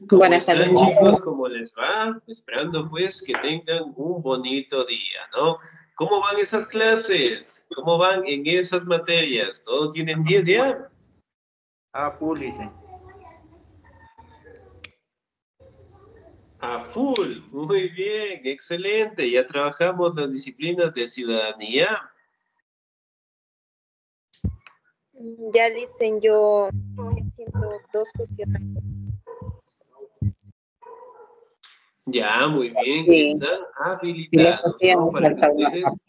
¿Cómo Buenas están, tardes. chicos? ¿Cómo les va? Esperando pues que tengan un bonito día, ¿no? ¿Cómo van esas clases? ¿Cómo van en esas materias? ¿Todos tienen 10 ya? Full, dice. A full. Muy bien, excelente. Ya trabajamos las disciplinas de ciudadanía. Ya dicen, yo estoy haciendo 2 cuestionarios. Ya, muy bien. Sí, Están habilitados, filosofía ¿no? nos Para que falta una ustedes parte.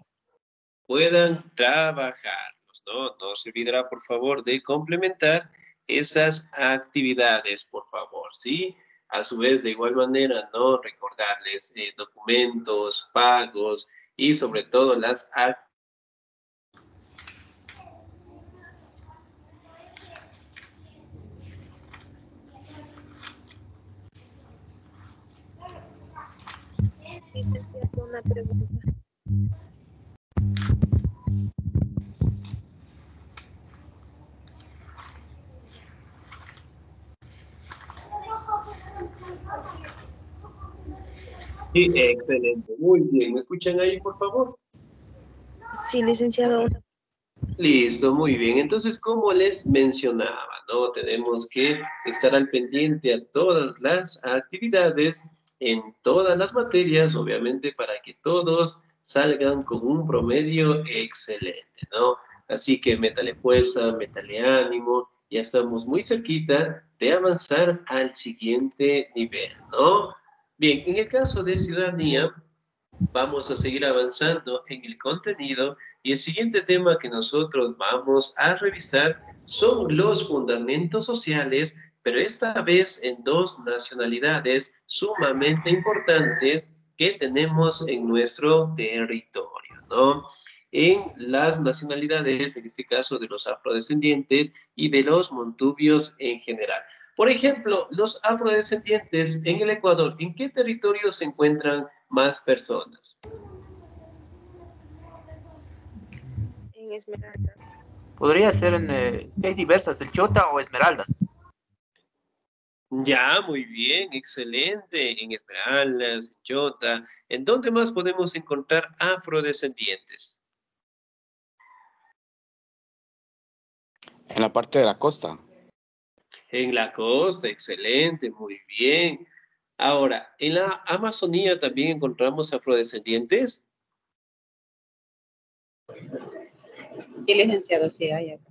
puedan trabajarlos, ¿no? No se olvidará, por favor, de complementar esas actividades, por favor, ¿sí? A su vez, de igual manera, ¿no? Recordarles documentos, pagos y sobre todo las actividades. Licenciado, una pregunta. Sí, excelente, muy bien. ¿Me escuchan ahí, por favor? Sí, licenciado. Listo, muy bien. Entonces, como les mencionaba, ¿no? Tenemos que estar al pendiente a todas las actividades, en todas las materias, obviamente, para que todos salgan con un promedio excelente, ¿no? Así que métale fuerza, métale ánimo, ya estamos muy cerquita de avanzar al siguiente nivel, ¿no? Bien, en el caso de ciudadanía, vamos a seguir avanzando en el contenido y el siguiente tema que nosotros vamos a revisar son los fundamentos sociales, pero esta vez en dos nacionalidades sumamente importantes que tenemos en nuestro territorio, ¿no? En las nacionalidades, en este caso de los afrodescendientes y de los montubios en general. Por ejemplo, los afrodescendientes en el Ecuador, ¿en qué territorio se encuentran más personas? En Esmeralda. Podría ser hay diversas, el Chota o Esmeralda. Ya, muy bien, excelente. En Esmeraldas, en Chota. ¿En dónde más podemos encontrar afrodescendientes? En la parte de la costa. En la costa, excelente, muy bien. Ahora, ¿en la Amazonía también encontramos afrodescendientes? Sí, licenciado, sí hay acá.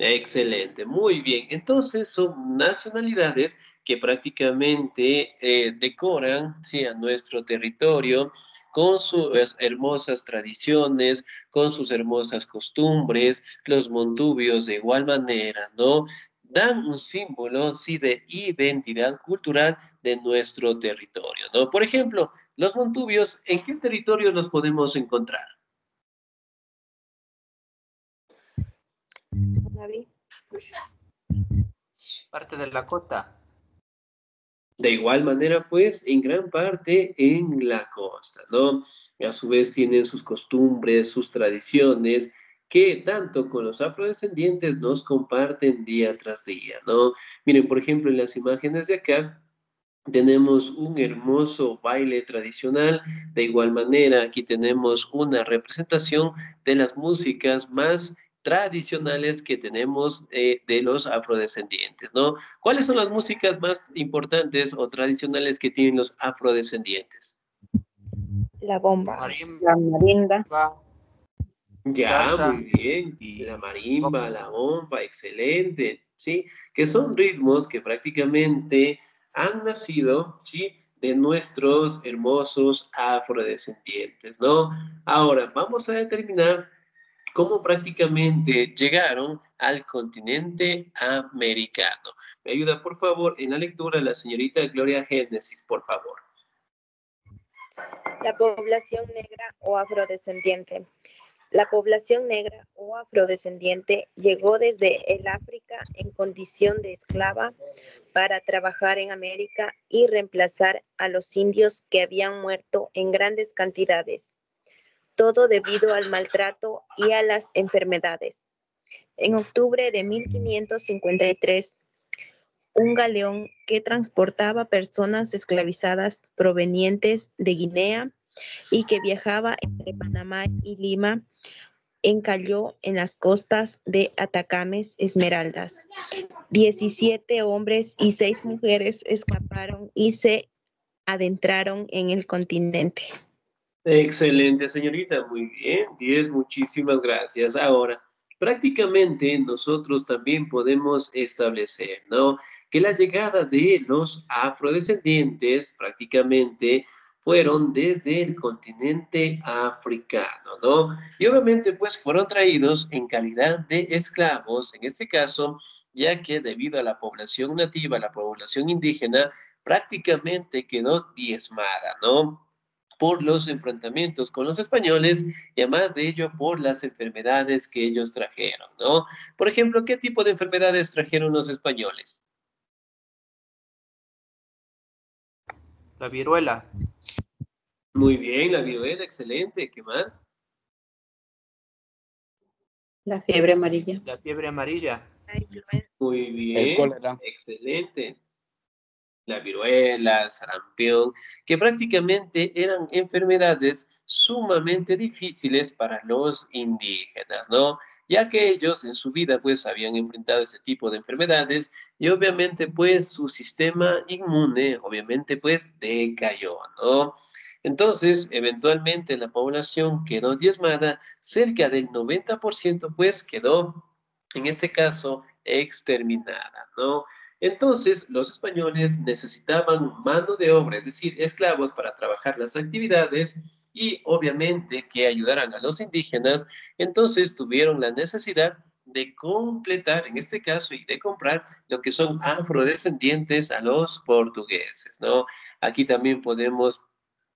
Excelente, muy bien. Entonces son nacionalidades que prácticamente decoran, sí, a nuestro territorio con sus hermosas tradiciones, con sus hermosas costumbres, los montubios de igual manera, ¿no? Dan un símbolo, sí, de identidad cultural de nuestro territorio, ¿no? Por ejemplo, los montubios, ¿en qué territorio los podemos encontrar? David. Parte de la costa. De igual manera, pues, en gran parte en la costa, ¿no? A su vez tienen sus costumbres, sus tradiciones, que tanto con los afrodescendientes nos comparten día tras día, ¿no? Miren, por ejemplo, en las imágenes de acá tenemos un hermoso baile tradicional. De igual manera, aquí tenemos una representación de las músicas más tradicionales que tenemos de los afrodescendientes, ¿no? ¿Cuáles son las músicas más importantes o tradicionales que tienen los afrodescendientes? La bomba. La marimba. Ya, Salsa muy bien. La y marimba, la bomba, excelente, ¿sí? Que son ritmos que prácticamente han nacido, ¿sí? De nuestros hermosos afrodescendientes, ¿no? Ahora, vamos a determinar cómo prácticamente llegaron al continente americano. Me ayuda, por favor, en la lectura la señorita Gloria Génesis, por favor. La población negra o afrodescendiente. La población negra o afrodescendiente llegó desde el África en condición de esclava para trabajar en América y reemplazar a los indios que habían muerto en grandes cantidades, todo debido al maltrato y a las enfermedades. En octubre de 1553, un galeón que transportaba personas esclavizadas provenientes de Guinea y que viajaba entre Panamá y Lima, encalló en las costas de Atacames, Esmeraldas. 17 hombres y 6 mujeres escaparon y se adentraron en el continente. Excelente, señorita. Muy bien. 10, muchísimas gracias. Ahora, prácticamente nosotros también podemos establecer, ¿no? Que la llegada de los afrodescendientes prácticamente fueron desde el continente africano, ¿no? Y obviamente pues fueron traídos en calidad de esclavos, en este caso, ya que debido a la población nativa, la población indígena, prácticamente quedó diezmada, ¿no? Por los enfrentamientos con los españoles y además de ello por las enfermedades que ellos trajeron, ¿no? Por ejemplo, ¿qué tipo de enfermedades trajeron los españoles? La viruela, Muy bien, la viruela, excelente. ¿Qué más? La fiebre amarilla. la fiebre amarilla, Muy El bien, cólera. excelente. La viruela, sarampión, que prácticamente eran enfermedades sumamente difíciles para los indígenas, ¿no? Ya que ellos en su vida pues habían enfrentado ese tipo de enfermedades y obviamente pues su sistema inmune obviamente pues decayó, ¿no? Entonces, eventualmente la población quedó diezmada, cerca del 90% pues quedó, en este caso, exterminada, ¿no? Entonces, los españoles necesitaban mano de obra, es decir, esclavos para trabajar las actividades y obviamente que ayudaran a los indígenas. Entonces, tuvieron la necesidad de completar, en este caso, y de comprar lo que son afrodescendientes a los portugueses, ¿no? Aquí también podemos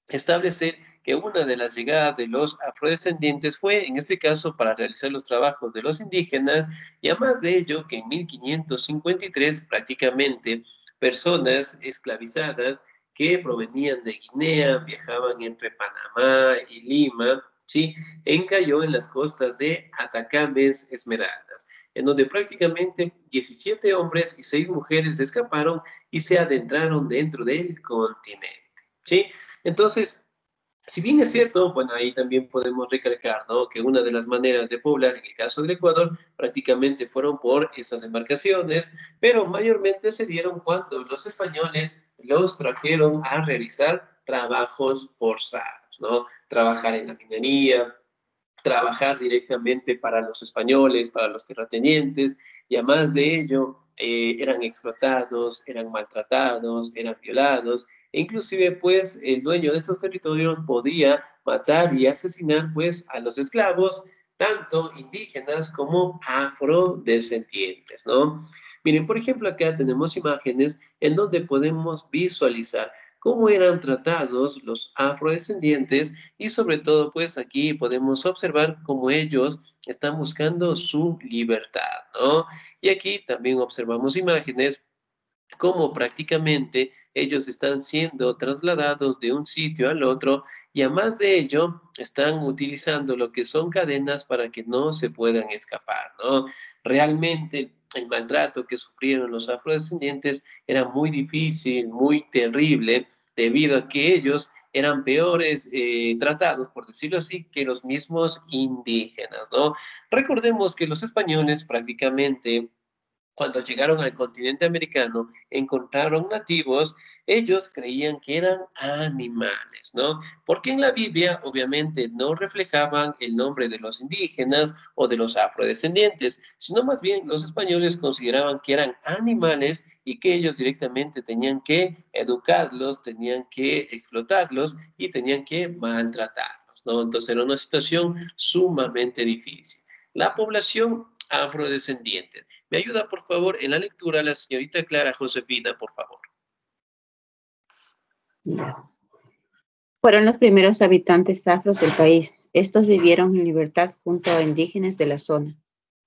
establecer que una de las llegadas de los afrodescendientes fue, en este caso, para realizar los trabajos de los indígenas, y además de ello, que en 1553 prácticamente personas esclavizadas que provenían de Guinea, viajaban entre Panamá y Lima, ¿sí? Encalló en las costas de Atacames, Esmeraldas, en donde prácticamente 17 hombres y 6 mujeres escaparon y se adentraron dentro del continente, ¿sí? Entonces, si bien es cierto, bueno, ahí también podemos recalcar, ¿no? Que una de las maneras de poblar, en el caso del Ecuador, prácticamente fueron por esas embarcaciones, pero mayormente se dieron cuando los españoles los trajeron a realizar trabajos forzados, ¿no? Trabajar en la minería, trabajar directamente para los españoles, para los terratenientes, y además de ello, eran explotados, eran maltratados, eran violados, e inclusive pues el dueño de esos territorios podía matar y asesinar pues a los esclavos, tanto indígenas como afrodescendientes, ¿no? Miren, por ejemplo, acá tenemos imágenes en donde podemos visualizar cómo eran tratados los afrodescendientes y sobre todo, pues aquí podemos observar cómo ellos están buscando su libertad, ¿no? Y aquí también observamos imágenes cómo prácticamente ellos están siendo trasladados de un sitio al otro y además de ello están utilizando lo que son cadenas para que no se puedan escapar, ¿no? Realmente el maltrato que sufrieron los afrodescendientes era muy difícil, muy terrible, debido a que ellos eran peores tratados, por decirlo así, que los mismos indígenas, ¿no? Recordemos que los españoles prácticamente cuando llegaron al continente americano, encontraron nativos, ellos creían que eran animales, ¿no? Porque en la Biblia obviamente no reflejaban el nombre de los indígenas o de los afrodescendientes, sino más bien los españoles consideraban que eran animales y que ellos directamente tenían que educarlos, tenían que explotarlos y tenían que maltratarlos, ¿no? Entonces era una situación sumamente difícil. La población afrodescendiente. ¿Me ayuda, por favor, en la lectura la señorita Clara Josefina, por favor? Fueron los primeros habitantes afros del país. Estos vivieron en libertad junto a indígenas de la zona,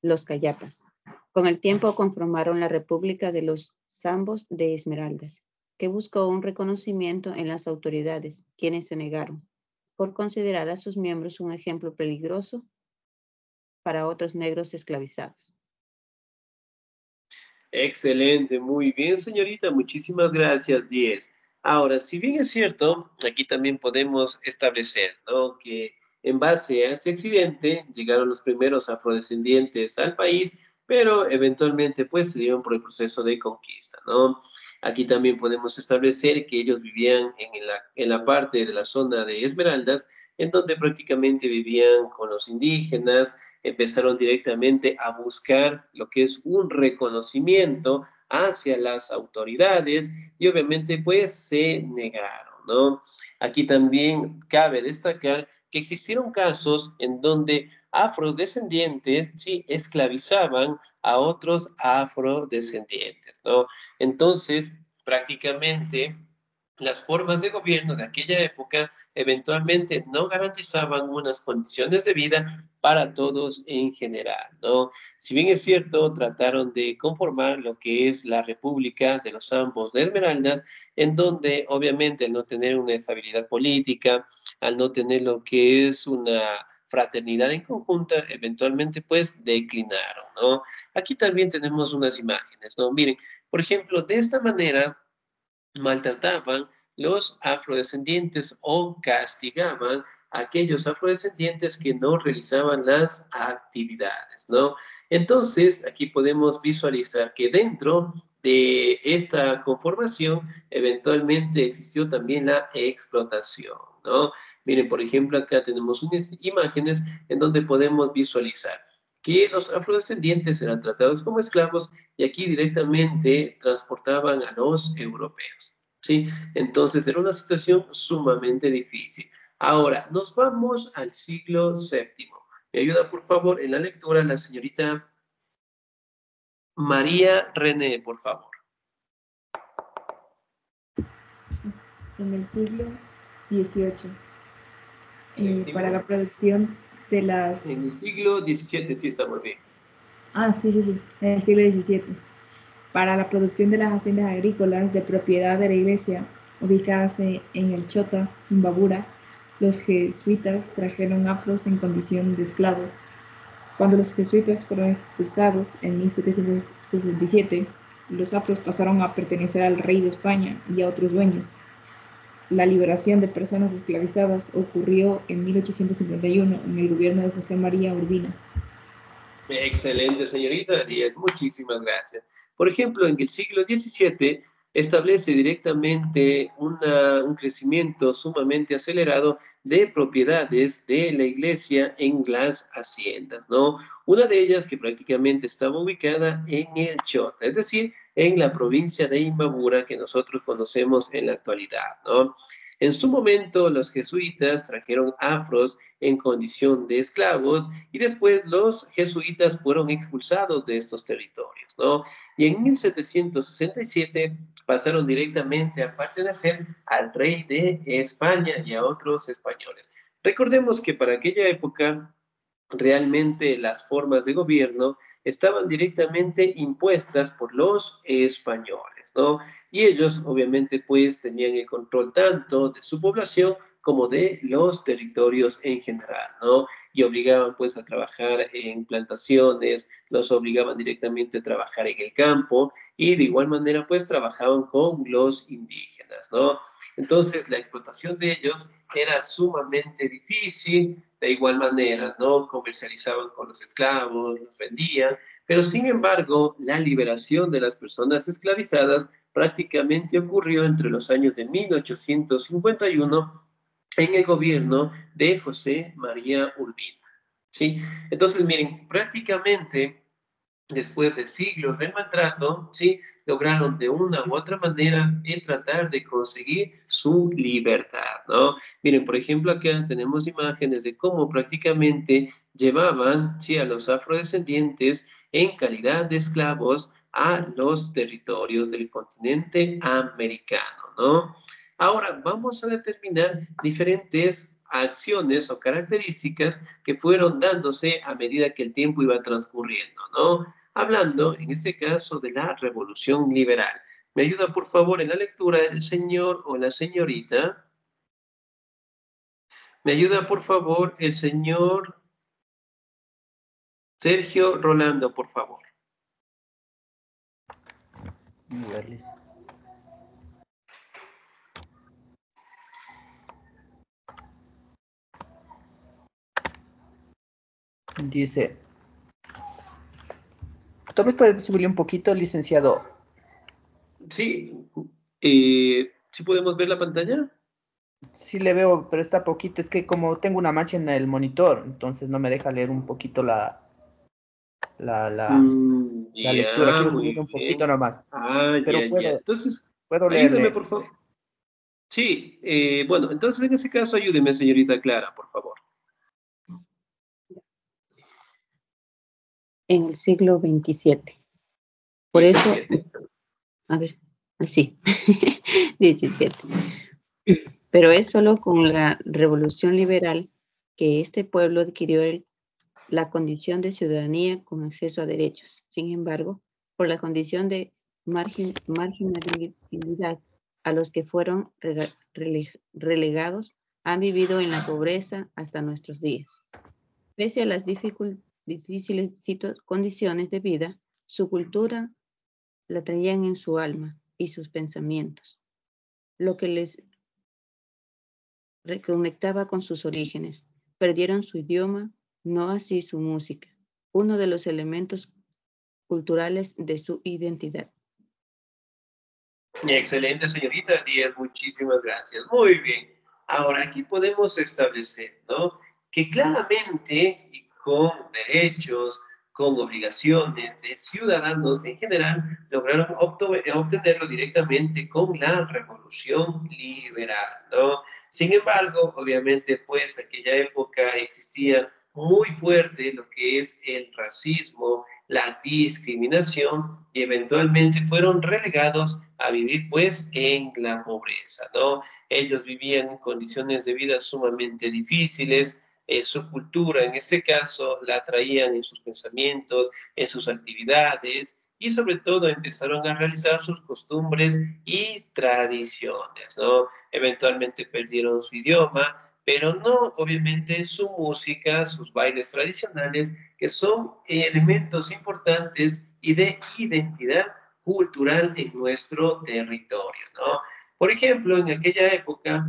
los cayapas. Con el tiempo conformaron la República de los Zambos de Esmeraldas, que buscó un reconocimiento en las autoridades, quienes se negaron, por considerar a sus miembros un ejemplo peligroso para otros negros esclavizados. Excelente, muy bien, señorita, muchísimas gracias, 10. Ahora, si bien es cierto, aquí también podemos establecer, ¿no? Que en base a ese accidente llegaron los primeros afrodescendientes al país, pero eventualmente pues se dieron por el proceso de conquista, ¿no? Aquí también podemos establecer que ellos vivían en la parte de la zona de Esmeraldas, en donde prácticamente vivían con los indígenas, empezaron directamente a buscar lo que es un reconocimiento hacia las autoridades y obviamente pues se negaron, ¿no? Aquí también cabe destacar que existieron casos en donde afrodescendientes sí esclavizaban a otros afrodescendientes, ¿no? Entonces, prácticamente las formas de gobierno de aquella época eventualmente no garantizaban unas condiciones de vida para todos en general, ¿no? Si bien es cierto, trataron de conformar lo que es la República de los Ambos de Esmeraldas, en donde obviamente al no tener una estabilidad política, al no tener lo que es una fraternidad en conjunta, eventualmente pues declinaron, ¿no? Aquí también tenemos unas imágenes, ¿no? Miren, por ejemplo, de esta manera maltrataban los afrodescendientes o castigaban a aquellos afrodescendientes que no realizaban las actividades, ¿no? Entonces, aquí podemos visualizar que dentro de esta conformación eventualmente existió también la explotación, ¿no? Miren, por ejemplo, acá tenemos unas imágenes en donde podemos visualizar que los afrodescendientes eran tratados como esclavos y aquí directamente transportaban a los europeos, ¿sí? Entonces era una situación sumamente difícil. Ahora, nos vamos al siglo VII. Me ayuda, por favor, en la lectura la señorita María René, por favor. En el siglo XVIII, para la producción de las... En el siglo XVII, sí, está muy bien. Sí, en el siglo XVII. Para la producción de las haciendas agrícolas de propiedad de la iglesia, ubicadas en el Chota, Imbabura, los jesuitas trajeron afros en condición de esclavos. Cuando los jesuitas fueron expulsados en 1767, los afros pasaron a pertenecer al rey de España y a otros dueños. La liberación de personas esclavizadas ocurrió en 1851 en el gobierno de José María Urbina. Excelente, señorita Díaz, muchísimas gracias. Por ejemplo, en el siglo XVII establece directamente un crecimiento sumamente acelerado de propiedades de la iglesia en las haciendas, ¿no? Una de ellas que prácticamente estaba ubicada en el Chota, es decir, en la provincia de Imbabura que nosotros conocemos en la actualidad, ¿no? En su momento, los jesuitas trajeron afros en condición de esclavos y después los jesuitas fueron expulsados de estos territorios, ¿no? Y en 1767 pasaron directamente a pertenecer al rey de España y a otros españoles. Recordemos que para aquella época realmente las formas de gobierno estaban directamente impuestas por los españoles, ¿no? Y ellos obviamente pues tenían el control tanto de su población como de los territorios en general, ¿no? Y obligaban pues a trabajar en plantaciones, los obligaban directamente a trabajar en el campo y de igual manera pues trabajaban con los indígenas, ¿no? Entonces la explotación de ellos era sumamente difícil, de igual manera, ¿no? Comercializaban con los esclavos, los vendían, pero sin embargo, la liberación de las personas esclavizadas prácticamente ocurrió entre los años de 1851 en el gobierno de José María Urbina, ¿sí? Entonces, miren, prácticamente después de siglos de maltrato, ¿sí? Lograron de una u otra manera el tratar de conseguir su libertad, ¿no? Miren, por ejemplo, acá tenemos imágenes de cómo prácticamente llevaban, ¿sí? A los afrodescendientes en calidad de esclavos a los territorios del continente americano, ¿no? Ahora vamos a determinar diferentes acciones o características que fueron dándose a medida que el tiempo iba transcurriendo, ¿no? Hablando, en este caso, de la revolución liberal. ¿Me ayuda, por favor, en la lectura el señor o la señorita? ¿Me ayuda, por favor, el señor Sergio Rolando, por favor? A ver, Liz. Dice, tal vez puede subirle un poquito, licenciado. Sí, ¿sí podemos ver la pantalla? Sí le veo, pero está poquito. Es que como tengo una mancha en el monitor, entonces no me deja leer un poquito la, la, la lectura. Ya, Quiero muy subirle un poquito bien. nomás, Ah, pero ya, ya. Entonces, puedo ayúdeme, leerle. por favor. Sí, bueno, entonces en ese caso ayúdeme, señorita Clara, por favor. En el siglo XXVII. Por eso, 17. a ver, así, 17. Pero es solo con la revolución liberal que este pueblo adquirió la condición de ciudadanía con acceso a derechos. Sin embargo, por la condición de marginalidad a los que fueron relegados, han vivido en la pobreza hasta nuestros días. Pese a las difíciles condiciones de vida, su cultura la traían en su alma y sus pensamientos, lo que les reconectaba con sus orígenes. Perdieron su idioma, no así su música, uno de los elementos culturales de su identidad. Excelente, señorita Díaz, muchísimas gracias. Muy bien. Ahora, aquí podemos establecer, ¿no? Que claramente y con derechos, con obligaciones de ciudadanos en general, lograron obtenerlo directamente con la revolución liberal, ¿no? Sin embargo, obviamente, pues, en aquella época existía muy fuerte lo que es el racismo, la discriminación y eventualmente fueron relegados a vivir pues en la pobreza, ¿no? Ellos vivían en condiciones de vida sumamente difíciles, su cultura en este caso la traían en sus pensamientos, en sus actividades y sobre todo empezaron a realizar sus costumbres y tradiciones, ¿no? Eventualmente perdieron su idioma, pero no obviamente su música, sus bailes tradicionales, que son elementos importantes y de identidad cultural en nuestro territorio, ¿no? Por ejemplo, en aquella época,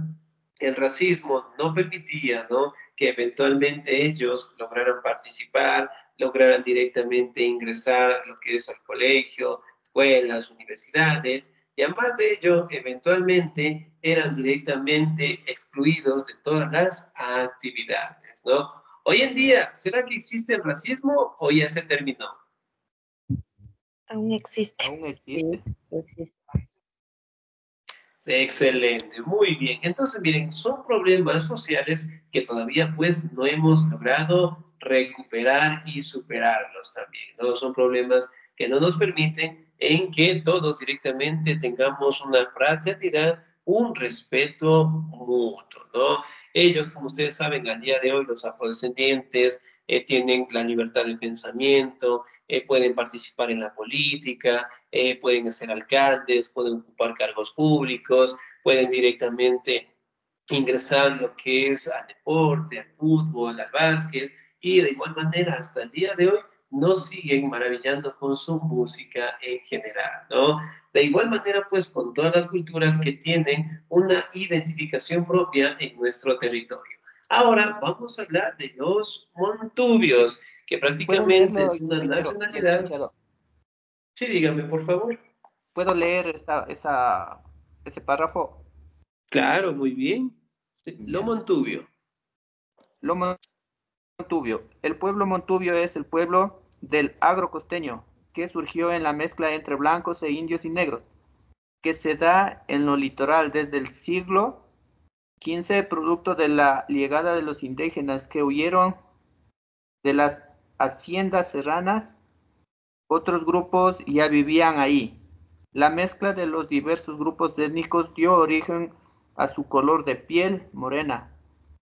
el racismo no permitía, ¿no?, que eventualmente ellos lograran participar, lograran directamente ingresar a lo que es al colegio, escuelas, universidades, y además de ello, eventualmente eran directamente excluidos de todas las actividades, ¿no? Hoy en día, ¿será que existe el racismo o ya se terminó? Aún existe. Aún Sí, existe. existe. Excelente, muy bien. Entonces, miren, son problemas sociales que todavía pues no hemos logrado recuperar y superarlos también, ¿no? Son problemas que no nos permiten en que todos directamente tengamos una fraternidad, un respeto mutuo, ¿no? Ellos, como ustedes saben, al día de hoy los afrodescendientes tienen la libertad de pensamiento, pueden participar en la política, pueden ser alcaldes, pueden ocupar cargos públicos, pueden directamente ingresar en lo que es al deporte, al fútbol, al básquet, y de igual manera hasta el día de hoy nos siguen maravillando con su música en general, ¿no? De igual manera, pues con todas las culturas que tienen una identificación propia en nuestro territorio. Ahora vamos a hablar de los montubios, que ¿Puedo prácticamente leerlo, es una nacionalidad. licenciado? Sí, dígame, por favor. ¿Puedo leer ese párrafo? Claro, muy bien. Sí, lo Ya. Montubio. Lo Montubio. El pueblo Montubio es el pueblo del agro costeño, que surgió en la mezcla entre blancos e indios y negros, que se da en lo litoral desde el siglo XV, producto de la llegada de los indígenas que huyeron de las haciendas serranas. Otros grupos ya vivían ahí. La mezcla de los diversos grupos étnicos dio origen a su color de piel morena,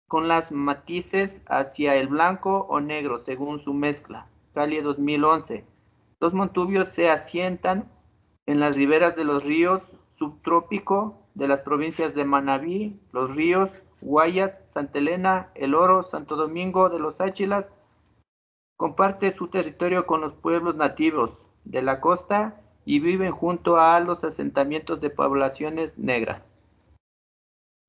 con las matices hacia el blanco o negro según su mezcla. Cali 2011. Los montubios se asientan en las riberas de los ríos subtrópico de las provincias de Manabí, Los Ríos, Guayas, Santa Elena, El Oro, Santo Domingo de los Áchilas. Comparte su territorio con los pueblos nativos de la costa y viven junto a los asentamientos de poblaciones negras.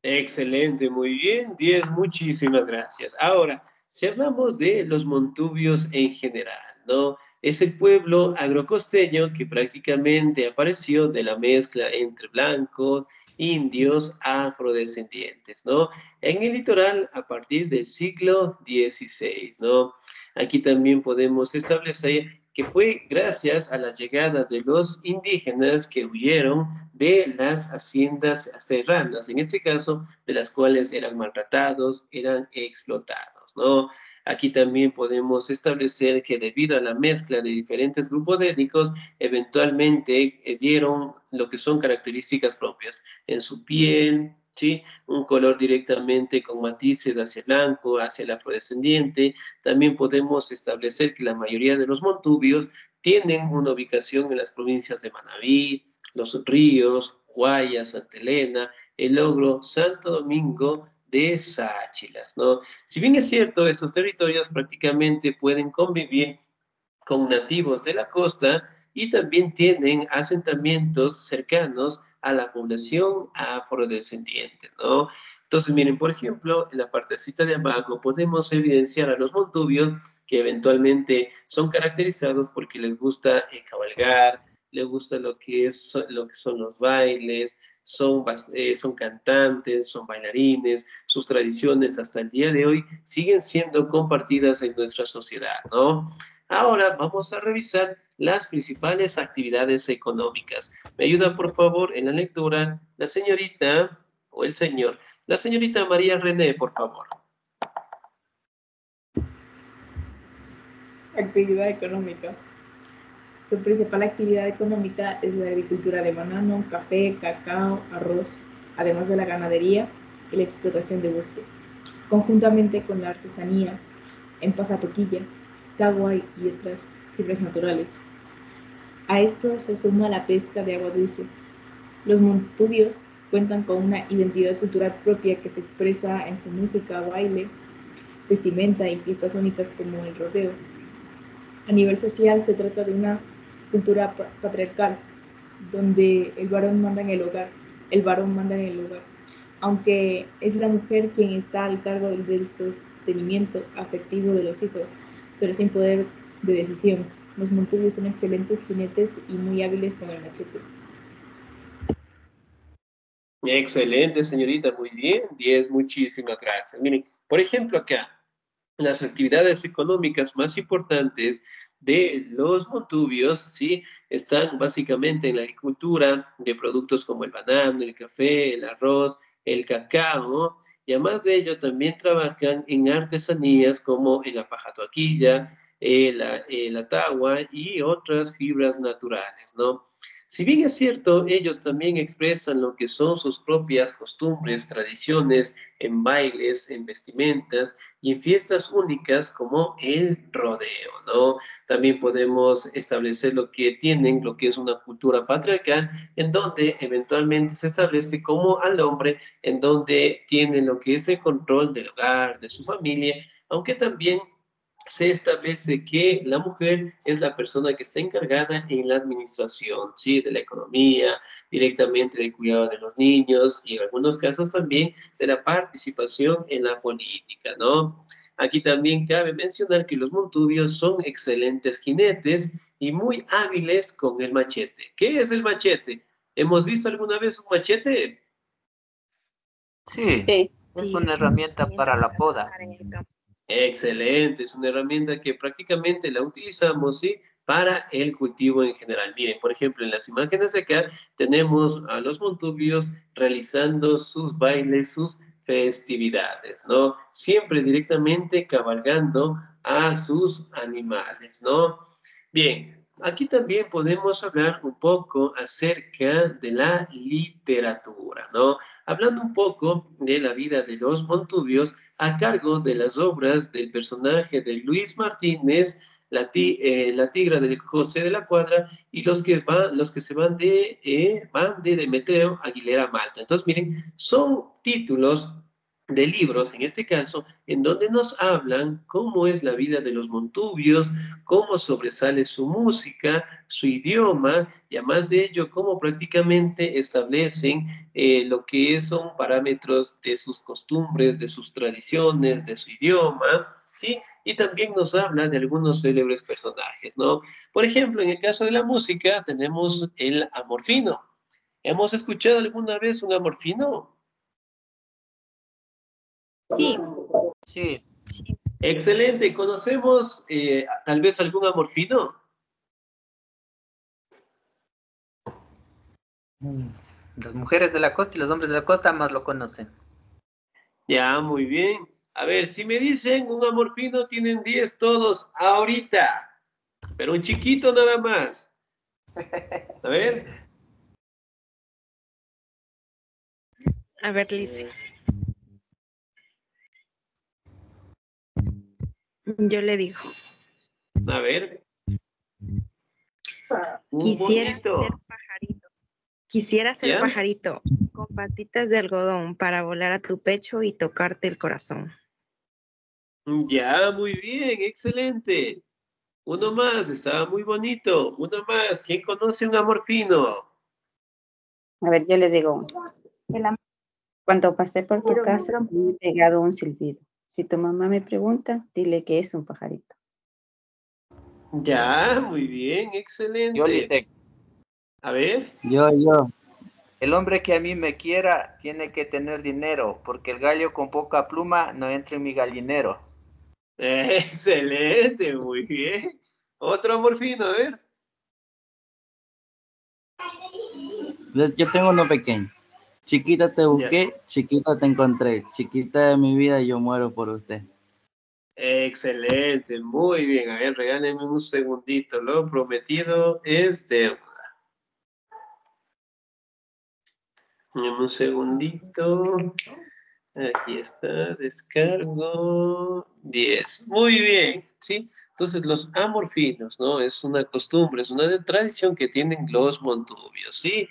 Excelente, muy bien, 10, muchísimas gracias. Ahora, si hablamos de los montubios en general, ¿no? Es el pueblo agrocosteño que prácticamente apareció de la mezcla entre blancos, indios, afrodescendientes, ¿no? En el litoral a partir del siglo XVI, ¿no? Aquí también podemos establecer que fue gracias a la llegada de los indígenas que huyeron de las haciendas serranas, en este caso, de las cuales eran maltratados, eran explotados, ¿no? Aquí también podemos establecer que debido a la mezcla de diferentes grupos étnicos, eventualmente dieron lo que son características propias en su piel, ¿sí? Un color directamente con matices hacia el blanco, hacia el afrodescendiente. También podemos establecer que la mayoría de los montubios tienen una ubicación en las provincias de Manabí, Los Ríos, Guayas, Santa Elena, El Logro, Santo Domingo de Sáchilas, ¿no? Si bien es cierto, estos territorios prácticamente pueden convivir con nativos de la costa y también tienen asentamientos cercanos a la población afrodescendiente, ¿no? Entonces, miren, por ejemplo, en la partecita de abajo podemos evidenciar a los montubios que eventualmente son caracterizados porque les gusta cabalgar, les gusta lo que son los bailes, son cantantes, son bailarines, sus tradiciones hasta el día de hoy siguen siendo compartidas en nuestra sociedad, ¿no? Ahora vamos a revisar las principales actividades económicas. ¿Me ayuda, por favor, en la lectura la señorita o el señor? La señorita María René, por favor. Actividad económica. Su principal actividad económica es la agricultura de banano, café, cacao, arroz, además de la ganadería y la explotación de bosques, conjuntamente con la artesanía en paja toquilla, caguay y otras fibras naturales. A esto se suma la pesca de agua dulce. Los montubios cuentan con una identidad cultural propia que se expresa en su música, baile, vestimenta y fiestas únicas como el rodeo. A nivel social se trata de una cultura patriarcal, donde el varón manda en el hogar, aunque es la mujer quien está al cargo del sostenimiento afectivo de los hijos, pero sin poder de decisión. Los montubios son excelentes jinetes y muy hábiles con el machete. Excelente, señorita, muy bien. 10, muchísimas gracias. Miren, por ejemplo, acá, las actividades económicas más importantes de los montubios, ¿sí? Están básicamente en la agricultura de productos como el banano, el café, el arroz, el cacao, y además de ello también trabajan en artesanías como en la pajatoaquilla, la tagua y otras fibras naturales, ¿no? Si bien es cierto, ellos también expresan lo que son sus propias costumbres, tradiciones, en bailes, en vestimentas y en fiestas únicas como el rodeo, ¿no? También podemos establecer lo que tienen, lo que es una cultura patriarcal, en donde eventualmente se establece como al hombre, en donde tiene lo que es el control del hogar, de su familia, aunque también se establece que la mujer es la persona que está encargada en la administración, ¿sí? De la economía, directamente del cuidado de los niños y en algunos casos también de la participación en la política, ¿no? Aquí también cabe mencionar que los montubios son excelentes jinetes y muy hábiles con el machete. ¿Qué es el machete? ¿Hemos visto alguna vez un machete? Sí, Sí, es una herramienta para la poda. trabajar en el campo. Excelente, es una herramienta que prácticamente la utilizamos, ¿sí? Para el cultivo en general. Miren, por ejemplo, en las imágenes de acá tenemos a los montubios realizando sus bailes, sus festividades, ¿no? Siempre directamente cabalgando a sus animales, ¿no? Bien, aquí también podemos hablar un poco acerca de la literatura, ¿no? Hablando un poco de la vida de los montubios a cargo de las obras del personaje de Luis Martínez, la tigra del José de la Cuadra y los que se van de Demetrio Aguilera Malta. Entonces, miren, son títulos de libros, en este caso, en donde nos hablan cómo es la vida de los montubios, cómo sobresale su música, su idioma, y además de ello, cómo prácticamente establecen lo que son parámetros de sus costumbres, de sus tradiciones, de su idioma, ¿sí? Y también nos habla de algunos célebres personajes, ¿no? Por ejemplo, en el caso de la música, tenemos el amorfino. ¿Hemos escuchado alguna vez un amorfino? Sí, Sí, sí. Excelente. ¿Conocemos tal vez algún amorfino? las mujeres de la costa y los hombres de la costa más lo conocen. Ya, muy bien. A ver, si me dicen un amorfino, tienen 10 todos ahorita, pero un chiquito nada más. A ver, A ver, Lice. Yo le digo, a ver. Un quisiera bonito. ser pajarito. Quisiera ser ¿Ya? pajarito con patitas de algodón para volar a tu pecho y tocarte el corazón. Ya, muy bien, excelente. Uno más, estaba muy bonito. Uno más, ¿quién conoce un amorfino? A ver, yo le digo uno. Cuando pasé por tu casa, me he pegado un silbido. Si tu mamá me pregunta, dile que es un pajarito. Ya, muy bien, Yo excelente. dice, A ver. Yo. el hombre que a mí me quiera tiene que tener dinero, porque el gallo con poca pluma no entra en mi gallinero. Excelente, muy bien. Otro amorfino, a ver. Yo tengo uno pequeño. Chiquita te Ya. busqué, chiquita te encontré. Chiquita de mi vida, yo muero por usted. Excelente, muy bien. A ver, regálenme un segundito. Lo prometido es deuda. Dame un segundito. Aquí está, descargo 10. Muy bien, ¿sí? Entonces, los amorfinos, ¿no? Es una costumbre, es una tradición que tienen los montubios, ¿sí?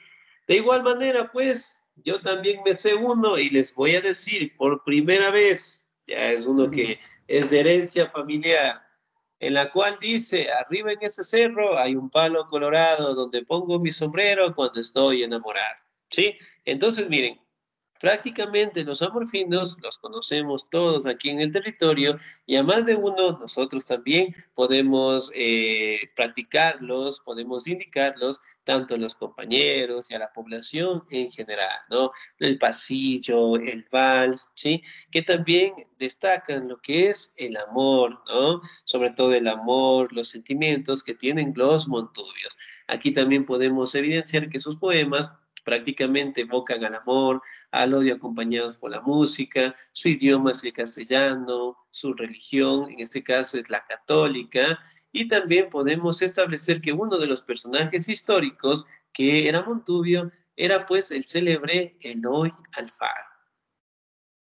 De igual manera, pues, yo también me sé uno y les voy a decir por primera vez, ya es uno que es de herencia familiar, en la cual dice, arriba en ese cerro hay un palo colorado donde pongo mi sombrero cuando estoy enamorado, ¿sí? Entonces, miren. Prácticamente los amorfinos los conocemos todos aquí en el territorio y a más de uno nosotros también podemos practicarlos, podemos indicarlos tanto a los compañeros y a la población en general, ¿no? El pasillo, el vals, ¿sí? Que también destacan lo que es el amor, ¿no? Sobre todo el amor, los sentimientos que tienen los montubios. Aquí también podemos evidenciar que sus poemas prácticamente evocan al amor, al odio acompañados por la música, su idioma es el castellano, su religión, en este caso es la católica, y también podemos establecer que uno de los personajes históricos que era Montubio era pues el célebre Eloy Alfaro.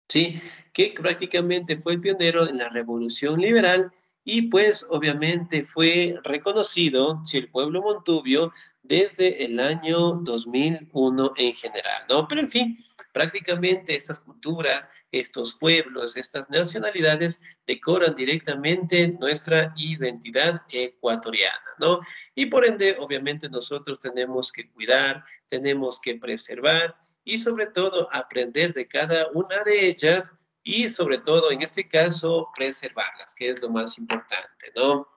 ¿Sí? Que prácticamente fue el pionero en la Revolución Liberal y pues obviamente fue reconocido, si el pueblo montubio, desde el año 2001 en general, ¿no? Pero en fin, prácticamente estas culturas, estos pueblos, estas nacionalidades decoran directamente nuestra identidad ecuatoriana, ¿no? Y por ende, obviamente nosotros tenemos que cuidar, tenemos que preservar y sobre todo aprender de cada una de ellas y sobre todo en este caso preservarlas, que es lo más importante, ¿no?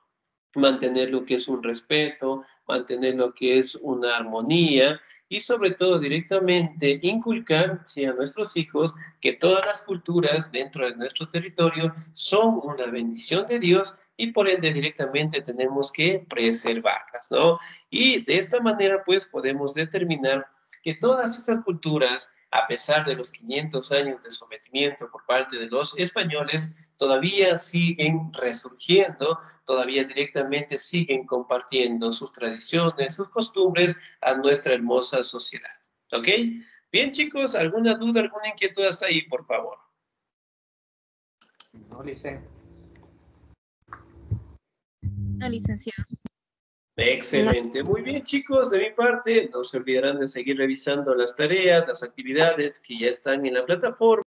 Mantener lo que es un respeto, mantener lo que es una armonía y sobre todo directamente inculcar sí, a nuestros hijos que todas las culturas dentro de nuestro territorio son una bendición de Dios y por ende directamente tenemos que preservarlas, ¿no? Y de esta manera pues podemos determinar que todas esas culturas, a pesar de los 500 años de sometimiento por parte de los españoles, todavía siguen resurgiendo, todavía directamente siguen compartiendo sus tradiciones, sus costumbres a nuestra hermosa sociedad. ¿Ok? Bien, chicos, ¿alguna duda, alguna inquietud hasta ahí, por favor? No, dice. No, licenciado. No, Excelente. Muy bien, chicos, de mi parte, no se olvidarán de seguir revisando las tareas, las actividades que ya están en la plataforma.